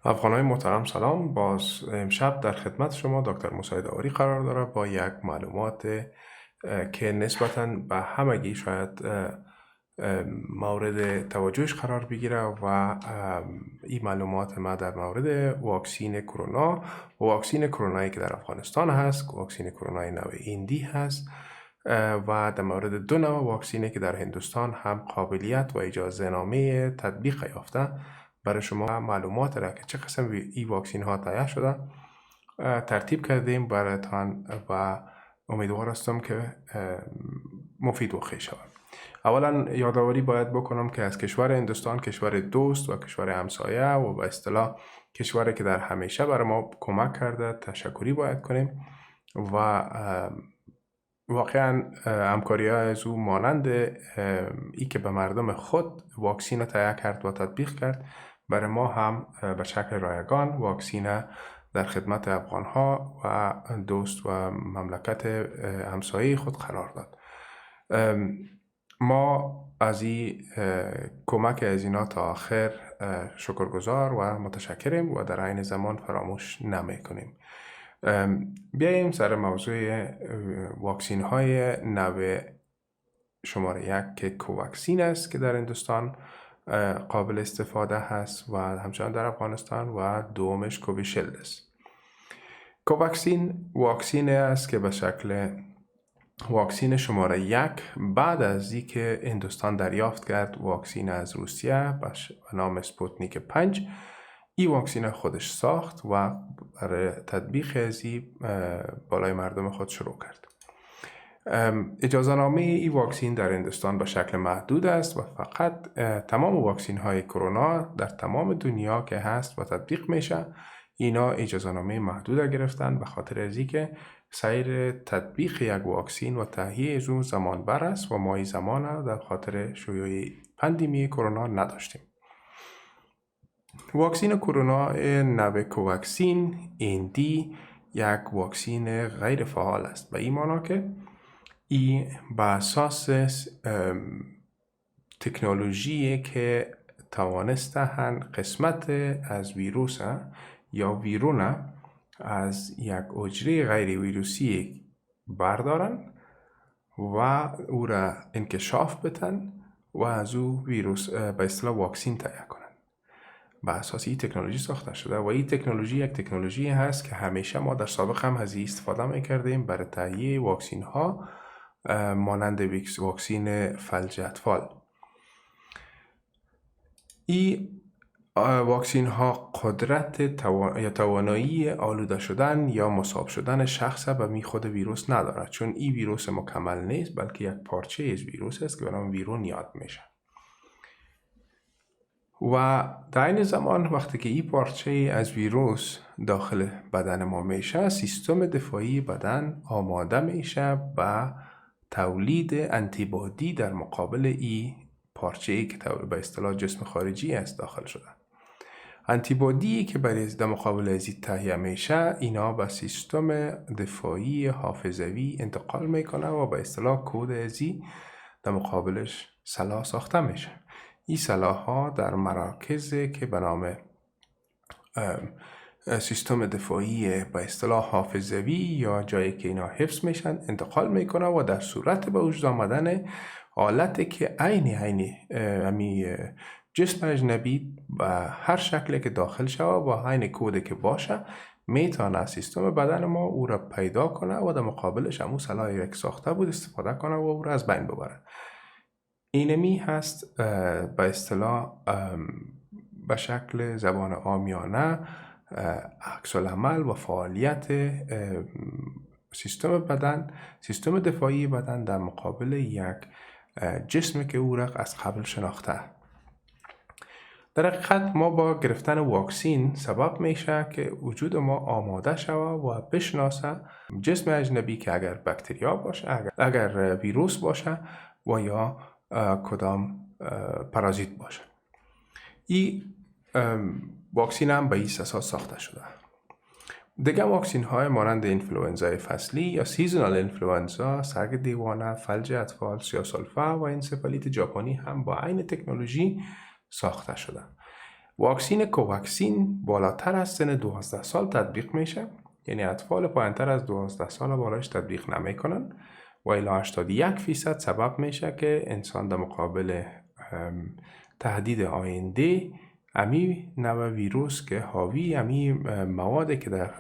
افغانای محترم سلام. باز امشب در خدمت شما دکتر موسی داوری قرار داره با یک معلومات که نسبتاً به همگی شاید مورد توجهش قرار بگیره و این معلومات ما در مورد واکسین کرونا و واکسین کرونایی که در افغانستان هست، واکسین کرونای نوع ایندی هست و در مورد دو نوع واکسینی که در هندوستان هم قابلیت و اجازه نامه تطبیق یافته برای شما معلومات را که چه قسم ای واکسین ها تهیه شده ترتیب کردیم برایتان و امیدوار هستم که مفید و خوش شود. اولا یادآوری باید بکنم که از کشور هندوستان کشور دوست و کشور همسایه و به اصطلاح کشوری که در همیشه برای ما کمک کرده تشکری باید کنیم و واقعا همکاری ها از او مانند ای که به مردم خود واکسین تهیه کرد و تطبیق کرد برای ما هم به شکل رایگان واکسین در خدمت افغان ها و دوست و مملکت همسایه خود قرار داد. ما از این کمک از اینا تا آخر شکرگزار و متشکریم و در عین زمان فراموش نمی کنیم. بیاییم سر موضوع واکسین های نوع شماره 1 که کوواکسین است که در هندوستان قابل استفاده هست و همچنان در افغانستان و دومش کوویشیلد است. کوواکسین واکسین است که به شکل واکسین شماره 1 بعد از اینکه هندوستان دریافت کرد واکسین از روسیه به نام سپوتنیک 5 این واکسین خودش ساخت و برای تطبیق ازی بالای مردم خود شروع کرد. اجازه نامه این واکسین در هندوستان به شکل محدود است و فقط تمام واکسین های کرونا در تمام دنیا که هست و تطبیق میشه اینا اجازه نامه محدود گرفتن به خاطر از اینکه سایر تطبیق یک واکسین و تهیه از اون زمان بر است و ما این زمان در خاطر شیوع پاندمی کرونا نداشتیم. واکسین کرونا نوع کوواکسین ایندی یک واکسین غیر فعال است. به این معنی که این به اساس تکنولوژی که توانسته‌اند قسمت از ویروس یا ویرون از یک حجره غیر ویروسی بردارن و او را انکشاف بدن و از او ویروس به اصطلاح واکسین تهیه کنن. به اساس این تکنولوژی ساخته شده و این تکنولوژی یک تکنولوژی هست که همیشه ما در سابق هم از این استفاده میکردیم برای تهیه واکسین ها مانند واکسین فلج اطفال. این واکسین ها قدرت یا توانایی آلوده شدن یا مصاب شدن شخص به می خود ویروس ندارد، چون این ویروس مکمل نیست بلکه یک پارچه از ویروس است که به نام ویرون یاد میشه. و در این زمان وقتی که این پارچه از ویروس داخل بدن ما میشه سیستم دفاعی بدن آماده میشه به تولید انتیبادی در مقابل این پارچه‌ای که به اصطلاح جسم خارجی است داخل شده. انتیبادی که برای در مقابل از این تهیه میشه اینا به سیستم دفاعی حافظوی انتقال میکنه و به اصطلاح کد ازی در مقابلش سلاح ساخته میشه. این سلاح ها در مراکز که به نام سیستم دفاعی به اصطلاح حافظوی یا جایی که اینا حفظ میشن انتقال میکنه و در صورت به وجود آمدن حالتی که عین جسم اجنبی به هر شکلی که داخل شود و عین کودی که باشه میتونه سیستم بدن ما او را پیدا کنه و در مقابلش همون سلاحی که ساخته بود استفاده کنه و او را از بین ببره. اینمی هست به اصطلاح به شکل زبان عامیانه عکس العمل و فعالیت سیستم بدن، سیستم دفاعی بدن در مقابل یک جسم که او را از قبل شناخته. در حقیقت ما با گرفتن واکسین سبب میشه که وجود ما آماده شود و بشناسه جسم اجنبی که اگر باکتریا باشه، اگر ویروس باشه و یا کدام پارازیت باشه. این واکسین هم به این اساس ساخته شده. دیگه واکسین های مانند اینفلوئنزای فصلی یا سیزونال اینفلوئنزا، سگ دیوانه، فلج اطفال، سیاه‌سلفه و انسفالیت ژاپنی هم با عین تکنولوژی ساخته شده. واکسین کوواکسین بالاتر از سن 12 سال تطبیق میشه، یعنی اطفال پایینتر از 12 سال بالایش تطبیق نمیکنن و الی 81% سبب میشه که انسان در مقابل تهدید آینده امی نوع ویروس که حاوی امی مواد که در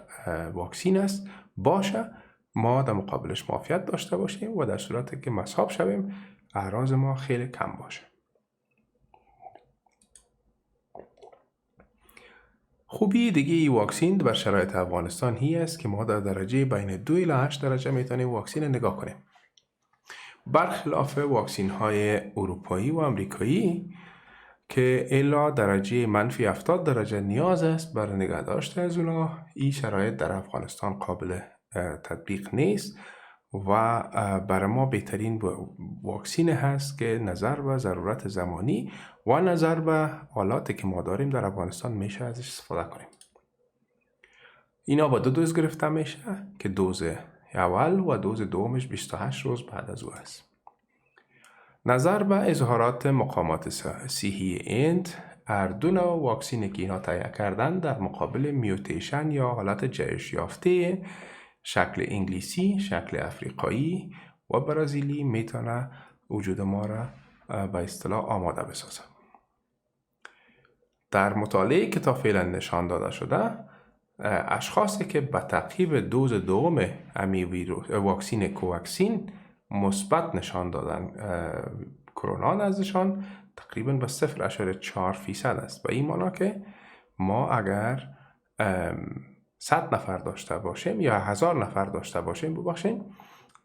واکسین است باشه، ما در مقابلش معافیت داشته باشیم و در صورتی که مصاب شویم اعراض ما خیلی کم باشه. خوبی دیگه ای واکسین بر شرایط افغانستان هی است که ما در درجه بین 2 الی 8 درجه میتونیم واکسین نگاه کنیم. برخلاف واکسین های اروپایی و امریکایی که الا درجه منفی 70 درجه نیاز است برای نگهداشت از اونا، این شرایط در افغانستان قابل تطبیق نیست و برای ما بهترین واکسین هست که نظر به ضرورت زمانی و نظر به حالاتی که ما داریم در افغانستان میشه ازش استفاده کنیم. اینا با 2 دوز گرفته میشه که دوز اول و دوز دومش 28 روز بعد از او است. نظر به اظهارات مقامات صحی هند، هر دو نوع واکسینی که اینا تهیه کردن در مقابل میوتیشن یا حالت جهش یافته شکل انگلیسی، شکل افریقایی و برازیلی میتونه وجود ما را به اصطلاح آماده بسازه. در مطالعه که تا فعلا نشان داده شده، اشخاصی که به تعقیب دوز دوم واکسین کوواکسین مثبت نشان دادن کرونا نزدشان تقریبا به 0.4% است. و این معنی که ما اگر 100 نفر داشته باشیم یا 1000 نفر داشته باشیم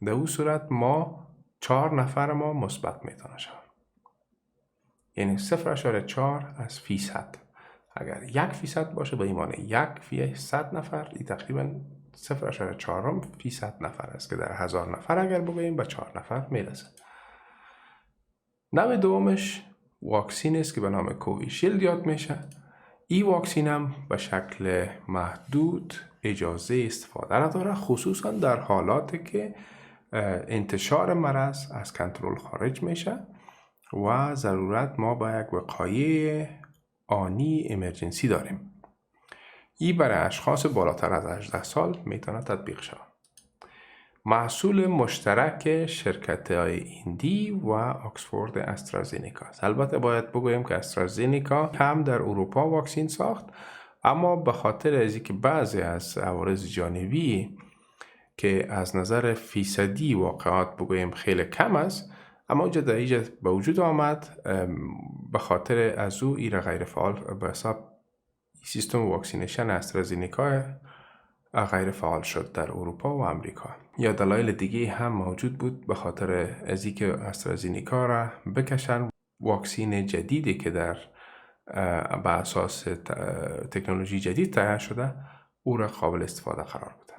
در اون صورت ما 4 نفر ما مثبت میتونه شود، یعنی 0.4 از فیصد. اگر 1% باشه به این معنی 1 فی 100 نفر، این تقریبا 0.4% نفر است که در 1000 نفر اگر بگوییم به 4 نفر میرسه. نوع دومش واکسین است که به نام کوویشیلد یاد میشه. این واکسین هم به شکل محدود اجازه استفاده را داره، خصوصا در حالاتی که انتشار مرض از کنترل خارج میشه و ضرورت ما با یک وقایع آنی امرجنسی داریم. این برای اشخاص بالاتر از 18 سال میتونه تطبیق شود. محصول مشترک شرکت های ایندی و آکسفورد استرازینیکا. البته باید بگویم که استرازینیکا هم در اروپا واکسین ساخت، اما به خاطر از اینکه بعضی از عوارض جانبی که از نظر فیصدی واقعات بگویم خیلی کم است، اما جداییج به وجود آمد، به خاطر از او ایره غیر فعال به حساب سیستم واکسینیشن استرازینیکا غیر فعال شد در اروپا و امریکا. یا دلایل دیگه هم موجود بود، به خاطر از اینکه استرازینیکا را بکشن واکسین جدیدی که در به اساس تکنولوژی جدید تهیه شده او را قابل استفاده قرار بدن.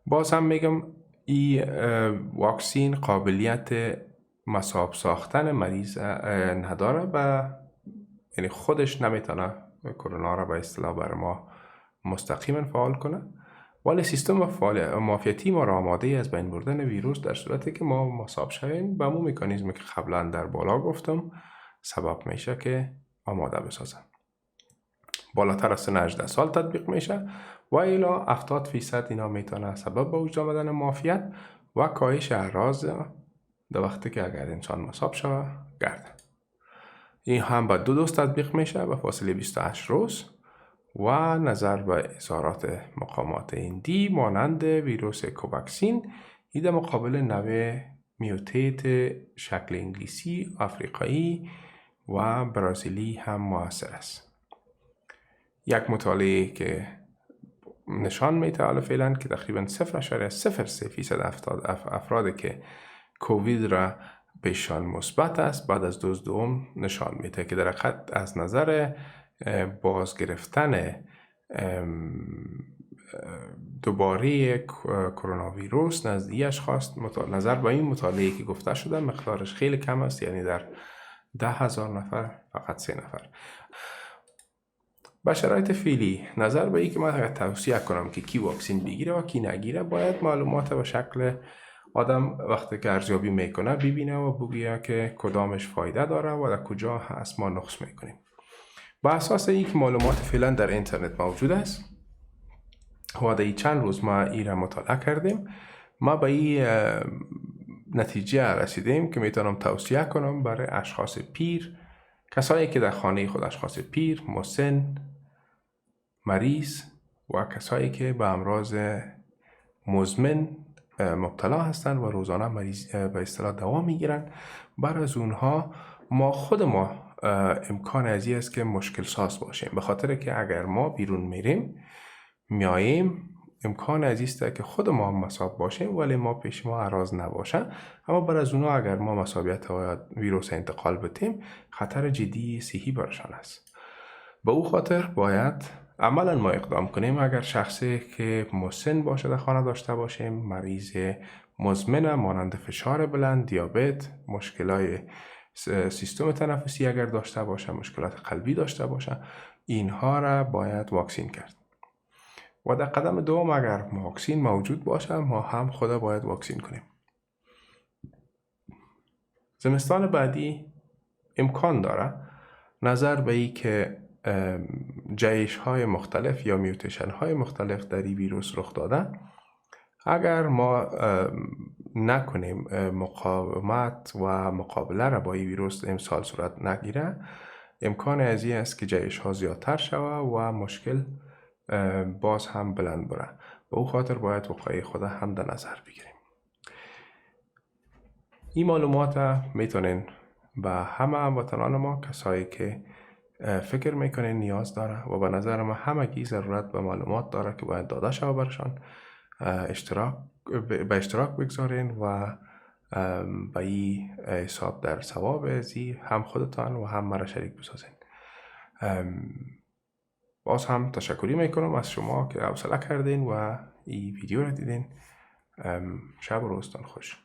باز هم میگم این واکسین قابلیت مصاب ساختن مریض نداره و یعنی خودش نمیتونه کرونا را به اصطلاح بر ما مستقیما فعال کنه، ولی سیستم معافیتی ما را آماده از بین بردن ویروس در صورتی که ما مصاب شویم به همون مکانیزمی که قبلا در بالا گفتم سبب میشه که آماده بسازن. بالاتر از سن 18 سال تطبیق میشه و الی 70% اینا میتونه سبب به وجود آمدن معافیت و کاهش اعراض در وقتی که اگر انسان مصاب شود گرده. این هم با 2 دوز تطبیق میشه به فاصله 28 روز و نظر به اظهارات مقامات هندی مانند ویروس کوواکسین این مقابل نوع میوتیت شکل انگلیسی، افریقایی و برازیلی هم مؤثر است. یک مطالعه که نشان میده فعلا که تقریبا 0.03% افرادی که کووید را بهشان مثبت است بعد از دوز دوم نشان میده که در حقیقت از نظر باز گرفتن دوباره کرونا ویروس نزد اشخاص نظر به این مطالعه که گفته شده مقدارش خیلی کم است، یعنی در 10,000 نفر فقط 3 نفر. با شرایط فعلی نظر به این که من توصیه کنم که کی واکسین بگیره و کی نگیره، باید معلومات به شکل آدم وقتی که ارزیابی میکنه ببینه و بگیره که کدامش فایده داره و در کجا هست ما نقص میکنیم. با اساس یک معلومات فعلا در اینترنت موجود است و در چند روز ما این را مطالعه کردیم، ما به این نتیجه رسیدیم که میتونم توصیه کنم برای اشخاص پیر، کسایی که در خانه خود اشخاص پیر، مسن، مریض و کسایی که به امراض مزمن مبتلا هستند و روزانه مریض به اصطلاح دوا میگیرن، برای از اونها خود ما امکان ازی است که مشکل ساز باشیم، به خاطر که اگر ما بیرون میاییم امکان ازی است که خود ما مصاب باشیم ولی ما پیش ما اعراض نباشه، اما برای از اونها اگر ما مصابیت و ویروس انتقال بدیم خطر جدی صحی برشان است. به او خاطر باید عملا ما اقدام کنیم. اگر شخصی که مسن باشه در خانه داشته باشیم، مریض مزمن مانند فشار بلند، دیابت، مشکلات سیستم تنفسی اگر داشته باشه، مشکلات قلبی داشته باشه، اینها را باید واکسین کرد. و در قدم دوم اگر واکسین موجود باشه ما هم خود باید واکسین کنیم. زمستان بعدی امکان داره نظر به ای که جایش های مختلف یا میوتیشن های مختلف در این ویروس رخ داده، اگر ما نکنیم مقاومت و مقابله را با این ویروس امسال صورت نگیره، امکان ازی است که جایش ها زیادتر شوه و مشکل باز هم بلند بره. به او خاطر باید وقایع خود هم در نظر بگیریم. این معلومات میتونین به همه هموطنان ما، کسایی که فکر میکنین نیاز داره و به نظر ما همگی ضرورت به معلومات داره که باید داده شود برشان، به اشتراک بگذارین و به این حساب در ثواب ازی هم خودتان و هم مرا شریک بسازین. باز هم تشکری میکنم از شما که حوصله کردین و این ویدیو را دیدین. شب و روزتان خوش.